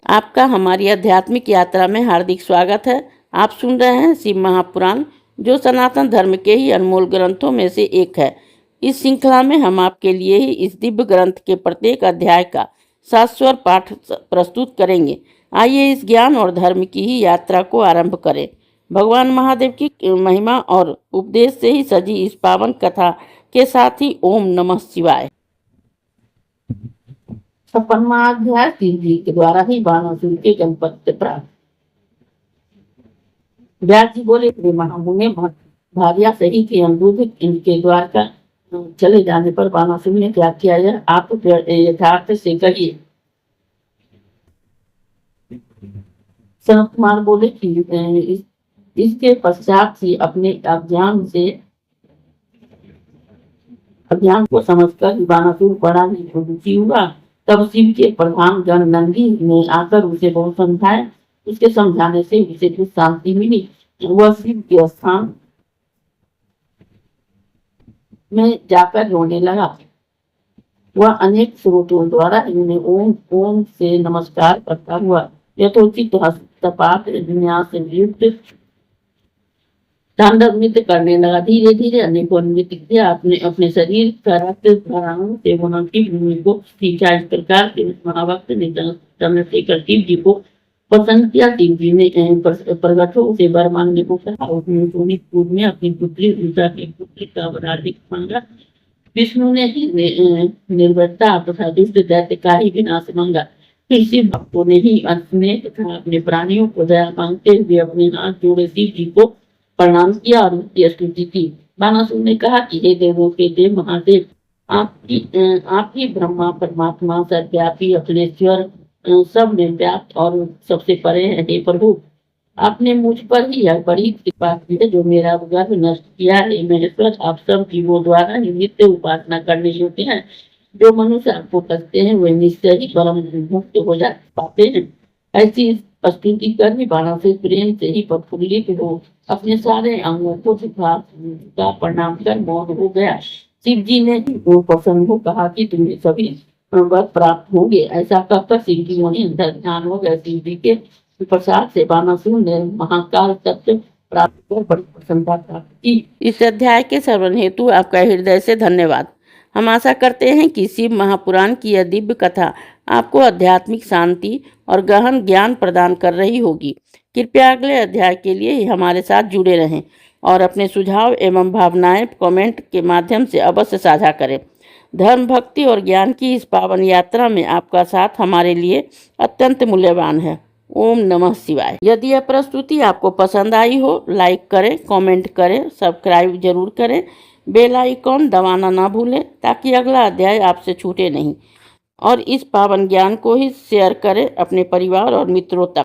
आपका हमारी आध्यात्मिक यात्रा में हार्दिक स्वागत है। आप सुन रहे हैं शिव महापुराण, जो सनातन धर्म के ही अनमोल ग्रंथों में से एक है। इस श्रृंखला में हम आपके लिए ही इस दिव्य ग्रंथ के प्रत्येक अध्याय का शाश्वत पाठ प्रस्तुत करेंगे। आइए इस ज्ञान और धर्म की ही यात्रा को आरंभ करें। भगवान महादेव की महिमा और उपदेश से ही सजी इस पावन कथा के साथ ही ओम नमः शिवाय। 56वां अध्याय शिव जी के द्वारा ही बाणासुर के गणपति प्राप्त। व्यास जी बोले, वे महामुनि भार्या सही के अनुरूप इनके द्वार का चले जाने पर बाणासुर ने क्या किया है, आप यथार्थ से कहिए। सनत कुमार बोले कि इसके पश्चात ही अपने अज्ञान को समझकर बाणासुर बड़ा दुखी हुआ। तब शिव के प्रधान गण नंदी ने आकर उसे बहुत समझाया। उसके समझाने से उसे कुछ शांति मिली। वह शिव के स्थान में जाकर रोने लगा। वह अनेक स्रोतों द्वारा इन्हें ओम ओम से नमस्कार करता हुआ यथोचित तपात विन्यास से युक्त तांडव नृत्य करने लगा। धीरे धीरे अनेकों नृत्य किया। अपने शरीर का रक्त धाराओं से वहां की भूमि को सींचा। इस प्रकार से उस महाभक्त ने चंद्रशेखर शिव जी को पसंद किया। शिव जी ने प्रगट हो उसे वर मांगने को कहा। उसने सोनितपुर में अपनी पुत्री उषा की पुत्री का राज्य मांगा। विष्णु ने ही निर्भरता तथा दुष्ट दैत्य का ही विनाश मांगा। फिर शिव भक्तों ने ही अंत में तथा अपने प्राणियों को दया मांगते हुए अपने हाथ जोड़े शिव जी को प्रणाम किया और उनकी स्तुति की। बाणासुर ने कहा कि हे देवों के देव महादेव, आप ही ब्रह्मा परमात्मा सर्वव्यापी अखिलेश्वर सब में व्याप्त और सबसे परे है। हे प्रभु, आपने मुझ पर ही यह बड़ी कृपा की है जो मेरा गर्भ नष्ट किया है। महेश्वर, आप सब जीवों द्वारा ही नित्य उपासना करने योग्य हैं। जो मनुष्य आपको करते हैं वे निश्चय ही परम मुक्त हो जा पाते हैं। ऐसी स्तुति कर भी बाणासुर प्रेम से ही प्रफुल्लित हो अपने सारे अंगों को का प्रणाम कर मौन हो गया। शिव जी ने वो प्रसन्न हो कहा कि तुम्हें सभी वर प्राप्त होंगे। ऐसा कहकर शिव जी वहीं अंदर ध्यान हो गए। शिव जी के प्रसाद से बाणासुर ने महाकाल तत्व प्राप्त कर बड़ी प्रसन्नता प्राप्त की। इस अध्याय के श्रवण हेतु आपका हृदय से धन्यवाद। हम आशा करते हैं कि शिव महापुराण की यह दिव्य कथा आपको आध्यात्मिक शांति और गहन ज्ञान प्रदान कर रही होगी। कृपया अगले अध्याय के लिए हमारे साथ जुड़े रहें और अपने सुझाव एवं भावनाएं कमेंट के माध्यम से अवश्य साझा करें। धर्म, भक्ति और ज्ञान की इस पावन यात्रा में आपका साथ हमारे लिए अत्यंत मूल्यवान है। ओम नमः शिवाय। यदि यह प्रस्तुति आपको पसंद आई हो, लाइक करें, कमेंट करें, सब्सक्राइब जरूर करें, बेल आइकॉन दबाना ना भूलें ताकि अगला अध्याय आपसे छूटे नहीं। और इस पावन ज्ञान को ही शेयर करें अपने परिवार और मित्रों तक।